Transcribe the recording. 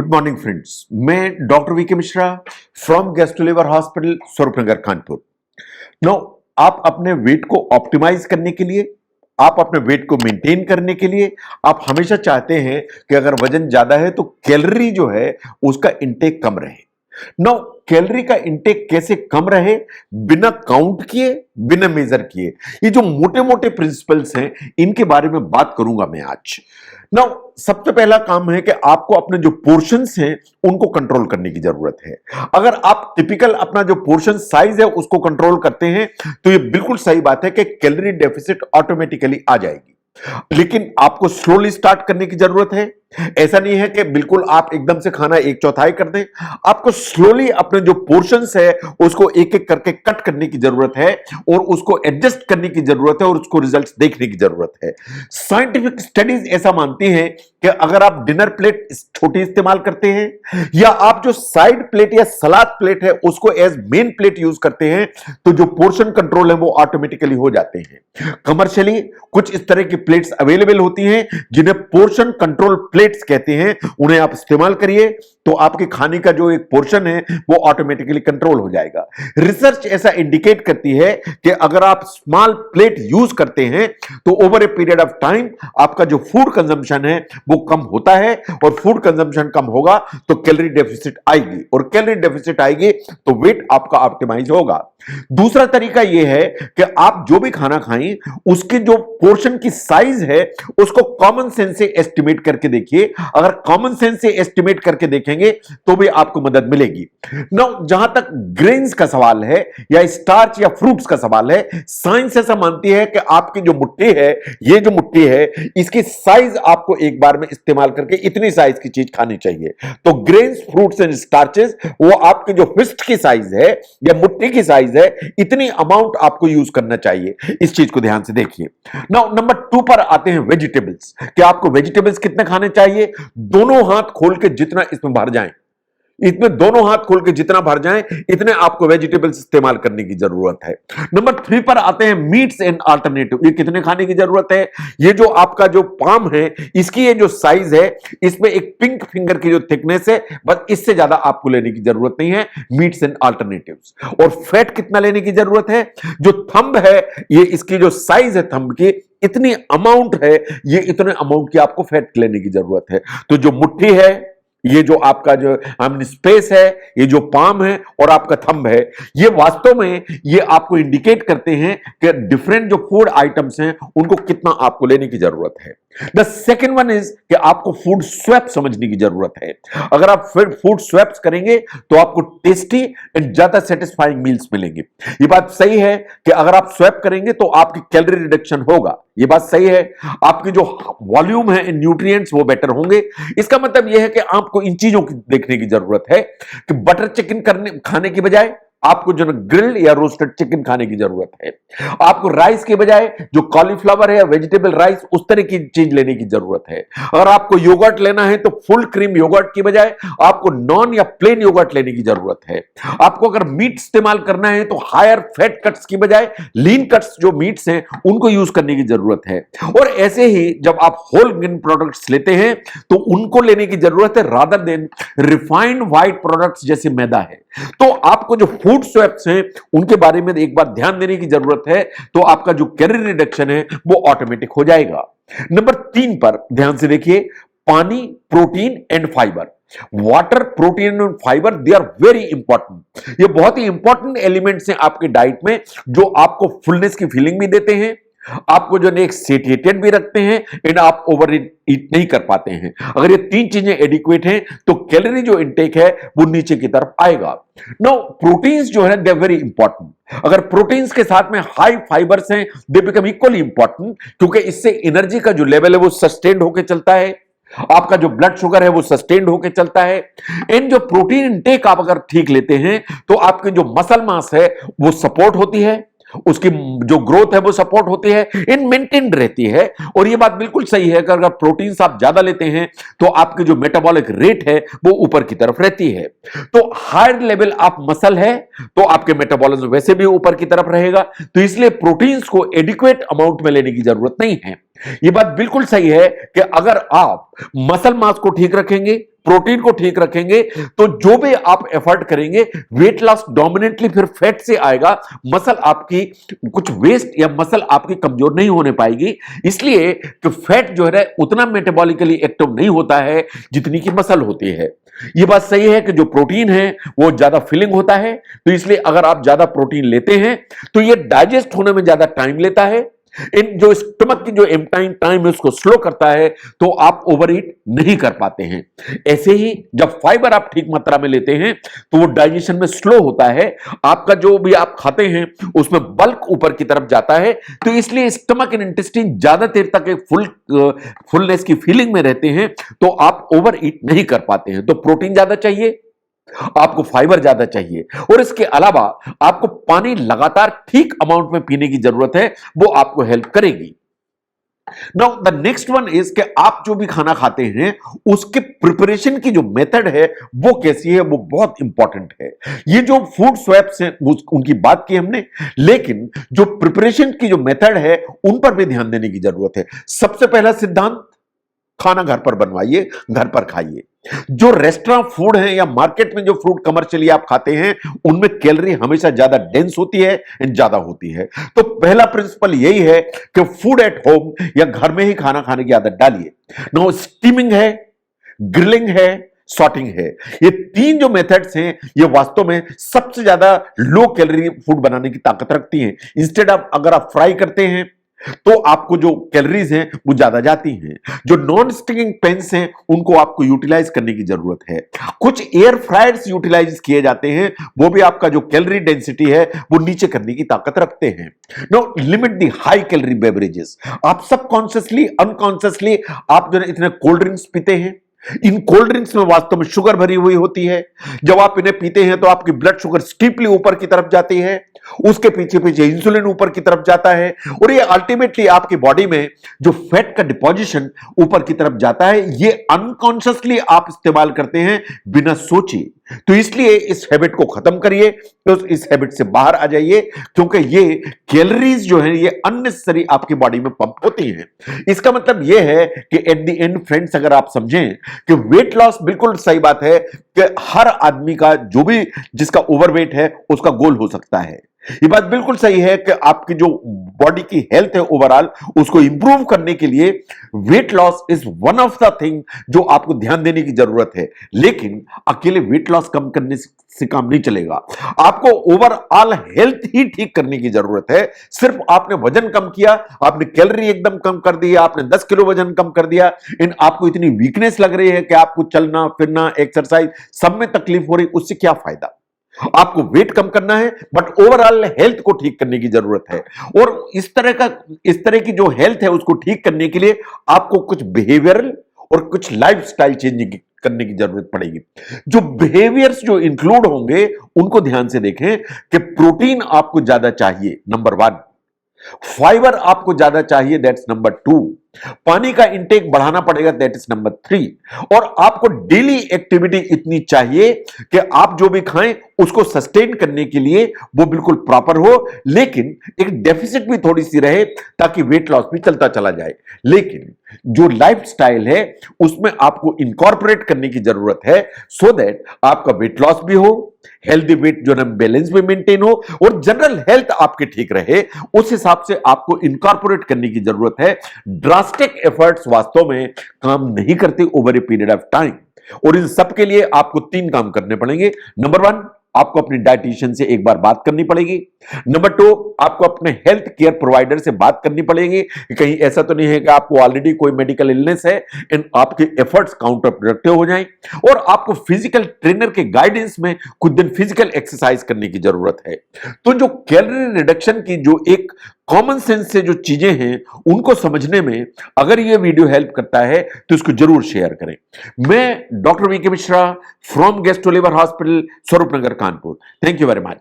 Good morning friends, मैं doctor VK Mishra from gastro hospital Swaroopnagar Kanpur. No, आप अपने वेट को ऑप्टिमाइज करने के लिए, आप अपने वेट को मेंटेन करने के लिए आप हमेशा चाहते हैं कि अगर वजन ज्यादा है तो कैलोरी जो है उसका इंटेक कम रहे। नो, कैलोरी का इंटेक कैसे कम रहे बिना काउंट किए, बिना मेजर किए, ये जो मोटे मोटे प्रिंसिपल्स हैं इनके बारे में बात करूंगा मैं आज। नाउ सबसे पहला काम है कि आपको अपने जो पोर्शंस हैं उनको कंट्रोल करने की जरूरत है। अगर आप टिपिकल अपना जो पोर्शन साइज है उसको कंट्रोल करते हैं तो ये बिल्कुल सही बात है कि कैलोरी डेफिसिट ऑटोमेटिकली आ जाएगी, लेकिन आपको स्लोली स्टार्ट करने की जरूरत है। ऐसा नहीं है कि बिल्कुल आप एकदम से खाना एक चौथाई कर दें, आपको स्लोली अपने जो पोर्शंस है उसको एक एक करके कट करने की जरूरत है और उसको एडजस्ट करने की जरूरत है और उसको रिजल्ट्स देखने की जरूरत है। साइंटिफिक स्टडीज ऐसा मानती हैं कि अगर आप डिनर प्लेट छोटी इस्तेमाल करते हैं या आप जो साइड प्लेट या सलाद प्लेट है उसको एज मेन प्लेट यूज करते हैं तो जो पोर्शन कंट्रोल है वो ऑटोमेटिकली हो जाते हैं। कमर्शियली कुछ इस तरह की प्लेट्स अवेलेबल होती हैं जिन्हें पोर्शन कंट्रोल प्लेट्स कहते हैं, उन्हें आप इस्तेमाल करिए तो आपके खाने का जो एक पोर्शन है वो ऑटोमेटिकली कंट्रोल हो जाएगा। रिसर्च ऐसा इंडिकेट करती है कि अगर आप स्मॉल प्लेट यूज करते हैं तो over a period of time आपका जो फूड कंजम्पशन है वो कम होता है और फूड कंजम्पशन कम होगा तो कैलोरी डेफिसिट आएगी और कैलोरी डेफिसिट आएगी तो वेट आपका ऑप्टिमाइज होगा। दूसरा तरीका यह है कि आप जो भी खाना खाएं उसके जो पोर्शन की साइज है उसको कॉमन सेंस से एस्टिमेट करके देखिए। अगर कॉमन सेंस से एस्टिमेट करके देखेंगे तो भी आपको मदद मिलेगी। नाउ जहां तक ग्रेन्स का सवाल है या स्टार्च या फ्रूट्स का सवाल है, साइंस ऐसा मानती है कि आपकी जो मुट्ठी है, ये जो मुट्ठी है इसकी साइज आपको एक बार में इस्तेमाल करके इतनी साइज की चीज खानी चाहिए। तो ग्रेन्स, फ्रूट्स एंड स्टार्चेस वो आपकी जो फिस्ट की साइज है या मुट्ठी की साइज है इतनी अमाउंट आपको यूज करना चाहिए। इस चीज को ध्यान से देखिए। नाउ नंबर 2 पर आते हैं वेजिटेबल्स। कि आपको वेजिटेबल्स कितने खाने चाहिए? दोनों हाथ खोल के जितना इसमें भर जाएं, इसमें दोनों हाथ खोल के जितना भर जाएं इतने आपको वेजिटेबल्स इस्तेमाल करने की जरूरत है। नंबर 3 पर आते हैं मीट्स एंड अल्टरनेटिव। ये कितने खाने की जरूरत है? ये जो आपका जो पाम है इसकी ये जो साइज है इसमें एक पिंक फिंगर की जो थिकनेस है, बस इससे ज्यादा आपको लेने की जरूरत नहीं है। Meets and alternatives. और फैट कितना लेने की जरूरत है? जो थंब है ये इसकी जो साइज है थंब की इतनी अमाउंट है, ये इतने अमाउंट की आपको फैट लेने की जरूरत है। तो जो मुट्ठी है, ये जो आपका जो स्पेस है, ये जो पाम है और आपका थंब है, ये वास्तव में ये आपको इंडिकेट करते हैं कि डिफरेंट जो फूड आइटम्स हैं उनको कितना आपको लेने की जरूरत है। द सेकेंड वन इज कि आपको फूड स्वैप समझने की जरूरत है। अगर आप फिर फूड स्वैप्स करेंगे तो आपको टेस्टी एंड ज्यादा सेटिस्फाइंग मील्स मिलेंगे। ये बात सही है कि अगर आप स्वैप करेंगे तो आपकी कैलोरी रिडक्शन होगा, ये बात सही है। आपकी जो वॉल्यूम है न्यूट्रिएंट्स वो बेटर होंगे। इसका मतलब यह है कि आपको इन चीजों की देखने की जरूरत है कि बटर चिकन खाने की बजाय आपको जो ग्रिल्ड या रोस्टेड चिकन खाने की जरूरत है। आपको राइस के बजाय जो कॉलीफ्लावर है या वेजिटेबल राइस उस तरह की चीज लेने की जरूरत है। अगर आपको योगर्ट लेना है तो फुल क्रीम योगर्ट की बजाय आपको नॉन या प्लेन योगर्ट लेने की जरूरत है। आपको अगर मीट इस्तेमाल करना है तो हायर फैट कट्स की बजाय लीन कट्स जो मीट्स हैं उनको यूज करने की जरूरत है। और ऐसे ही जब आप होल ग्रेन प्रोडक्ट्स लेते हैं तो उनको लेने की जरूरत है rather than refined white products जैसे मैदा है। तो आपको जो फूड स्वैप्स हैं उनके बारे में एक बार ध्यान देने की जरूरत है, तो आपका जो कैलोरी रिडक्शन है वो ऑटोमेटिक हो जाएगा। नंबर 3 पर ध्यान से देखिए, पानी, protein and fibre. Water, protein and fibre they are very important. ये बहुत ही इंपॉर्टेंट एलिमेंट्स हैं आपके डाइट में जो आपको फुलनेस की फीलिंग भी देते हैं, आपको जो एक सेटिएटेड भी रखते हैं एंड आप ओवर ईट नहीं कर पाते हैं। अगर ये 3 चीजें एडिक्वेट हैं तो कैलोरी जो इनटेक है वो नीचे की तरफ आएगा। नो, प्रोटीन्स जो है दे वेरी इंपॉर्टेंट। अगर प्रोटीन्स के साथ में हाई फाइबर्स हैं दे बिकम इक्वली इंपॉर्टेंट, क्योंकि इससे एनर्जी का जो लेवल है वो सस्टेन्ड होकर चलता है, आपका जो ब्लड शुगर है वो सस्टेन्ड होकर चलता है। इन जो प्रोटीन इनटेक आप अगर ठीक लेते हैं तो आपकी जो मसल मास है वो सपोर्ट होती है, उसकी जो ग्रोथ है वो सपोर्ट होती है, इन मेंटेन रहती है। और ये बात बिल्कुल सही है कि अगर प्रोटीन्स आप ज्यादा लेते हैं तो आपकी जो मेटाबॉलिक रेट है वो ऊपर की तरफ रहती है। तो हायर लेवल आप मसल है तो आपके मेटाबॉलिज्म वैसे भी ऊपर की तरफ रहेगा, तो इसलिए प्रोटीन्स को एडिक्वेट अमाउंट में लेने की जरूरत नहीं है। ये बात बिल्कुल सही है कि अगर आप मसल मास को ठीक रखेंगे, प्रोटीन को ठीक रखेंगे तो जो भी आप एफर्ट करेंगे वेट लॉस डोमिनेटली फिर फैट से आएगा। मसल आपकी कुछ वेस्ट या मसल आपकी कमजोर नहीं होने पाएगी, इसलिए कि फैट जो है उतना मेटाबॉलिकली एक्टिव नहीं होता है जितनी की मसल होती है। यह बात सही है कि जो प्रोटीन है वो ज्यादा फिलिंग होता है, तो इसलिए अगर आप ज्यादा प्रोटीन लेते हैं तो यह डाइजेस्ट होने में ज्यादा टाइम लेता है। इन जो स्टमक की जो एम्प्टाइम टाइम है उसको स्लो करता है, तो आप ओवर ईट नहीं कर पाते हैं। ऐसे ही जब फाइबर आप ठीक मात्रा में लेते हैं तो वो डाइजेशन में स्लो होता है, आपका जो भी आप खाते हैं उसमें बल्क ऊपर की तरफ जाता है, तो इसलिए स्टमक एंड इंटेस्टाइन ज्यादा देर तक एक फुलनेस की फीलिंग में रहते हैं, तो आप ओवर ईट नहीं कर पाते हैं। तो प्रोटीन ज्यादा चाहिए, आपको फाइबर ज्यादा चाहिए, और इसके अलावा आपको पानी लगातार ठीक अमाउंट में पीने की जरूरत है, वो आपको हेल्प करेगी। Now the next one is कि आप जो भी खाना खाते हैं उसके प्रिपरेशन की जो मेथड है वो कैसी है, वो बहुत इंपॉर्टेंट है। ये जो फूड स्वैप्स हैं उनकी बात की हमने, लेकिन जो प्रिपरेशन की जो मेथड है उन पर भी ध्यान देने की जरूरत है। सबसे पहला सिद्धांत, खाना घर पर बनवाइए, घर पर खाइए। जो रेस्टोरेंट फूड है या मार्केट में जो फूड कमर्शियली आप खाते हैं उनमें कैलोरी हमेशा ज्यादा डेंस होती है एंड ज्यादा होती है। तो पहला प्रिंसिपल यही है कि फूड एट होम या घर में ही खाना खाने की आदत डालिए। नो स्टीमिंग है, ग्रिलिंग है, सॉर्टिंग है, ये तीन जो मेथड्स हैं ये वास्तव में सबसे ज्यादा लो कैलोरी फूड बनाने की ताकत रखती हैं। इंस्टेड ऑफ अगर आप फ्राई करते हैं तो आपको जो कैलोरीज हैं वो ज्यादा जाती हैं। जो नॉन स्टिकिंग पेन्स हैं उनको आपको यूटिलाइज करने की जरूरत है। कुछ एयर फ्रायर्स यूटिलाइज किए जाते हैं, वो भी आपका जो कैलोरी डेंसिटी है वो नीचे करने की ताकत रखते हैं। No limit the high calorie beverages. आप सबकॉन्शियसली अनकॉन्शियसली आप जो इतने कोल्ड ड्रिंक्स पीते हैं, इन कोल्ड ड्रिंक्स में वास्तव में शुगर भरी हुई होती है। जब आप इन्हें पीते हैं तो आपकी ब्लड शुगर स्टीपली ऊपर की तरफ जाती है, उसके पीछे पीछे इंसुलिन ऊपर की तरफ जाता है, और ये अल्टीमेटली आपकी बॉडी में जो फैट का डिपोजिशन ऊपर की तरफ जाता है, ये अनकॉन्शियसली आप इस्तेमाल करते हैं बिना सोचे। तो इसलिए इस हैबिट को खत्म करिए, तो इस हैबिट से बाहर आ जाइए, क्योंकि ये कैलोरीज जो है ये अननेसेसरी आपकी बॉडी में पंप होती हैं। इसका मतलब ये है कि एट द एंड फ्रेंड्स, अगर आप समझें कि वेट लॉस बिल्कुल सही बात है कि हर आदमी का जो भी जिसका ओवरवेट है उसका गोल हो सकता है। ये बात बिल्कुल सही है कि आपकी जो बॉडी की हेल्थ है ओवरऑल उसको इंप्रूव करने के लिए weight loss is one of the thing जो आपको ध्यान देने की जरूरत है। लेकिन अकेले वेट लॉस कम करने से काम नहीं चलेगा, आपको ओवरऑल हेल्थ ही ठीक करने की जरूरत है। सिर्फ आपने वजन कम किया, आपने कैलोरी एकदम कम कर दिया, आपने 10 किलो वजन कम कर दिया, इन आपको इतनी वीकनेस लग रही है कि आपको चलना फिरना एक्सरसाइज सब में तकलीफ हो रही, उससे क्या फायदा। आपको वेट कम करना है बट ओवरऑल हेल्थ को ठीक करने की जरूरत है। और इस तरह की जो हेल्थ है उसको ठीक करने के लिए आपको कुछ बिहेवियरल और कुछ लाइफस्टाइल चेंजिंग करने की जरूरत पड़ेगी। जो बिहेवियर्स जो इंक्लूड होंगे उनको ध्यान से देखें कि प्रोटीन आपको ज्यादा चाहिए, नंबर 1। फाइबर आपको ज्यादा चाहिए, दैट्स नंबर 2। पानी का इंटेक बढ़ाना पड़ेगा, दैट इज नंबर 3। और आपको डेली एक्टिविटी इतनी चाहिए कि आप जो भी खाएं उसको सस्टेन करने के लिए वो बिल्कुल प्रॉपर हो, लेकिन एक डेफिसिट भी थोड़ी सी रहे ताकि वेट लॉस भी चलता चला जाए। लेकिन जो लाइफस्टाइल है उसमें आपको इनकॉर्पोरेट करने की जरूरत है, सो दैट आपका वेट लॉस भी हो, हेल्दी वेट जो है बैलेंस भी मेंटेन हो, और जनरल हेल्थ आपके ठीक रहे। उस हिसाब से आपको इनकॉर्पोरेट करने की जरूरत है। ड्रास्टिक एफर्ट्स वास्तव में काम नहीं करते over a period of time, और इन सब के लिए आपको 3 काम करने पड़ेंगे। नंबर 1, आपको अपने डाइटिशियन से एक बार बात करनी पड़ेगी। नंबर 2, आपको अपने हेल्थ केयर प्रोवाइडर से बात करनी पड़ेगी कि कहीं ऐसा तो नहीं है कि आपको ऑलरेडी कोई मेडिकल इलनेस है एंड आपके एफर्ट्स काउंटर प्रोडक्टिव हो जाएं। और आपको फिजिकल ट्रेनर के गाइडेंस में कुछ दिन फिजिकल एक्सरसाइज करने की जरूरत है। तो जो कैलोरी रिडक्शन की जो एक कॉमन सेंस से जो चीजें हैं उनको समझने में अगर ये वीडियो हेल्प करता है तो इसको जरूर शेयर करें। मैं doctor VK Mishra from gastro liver hospital, Swaroop Nagar, Kanpur. Thank you very much.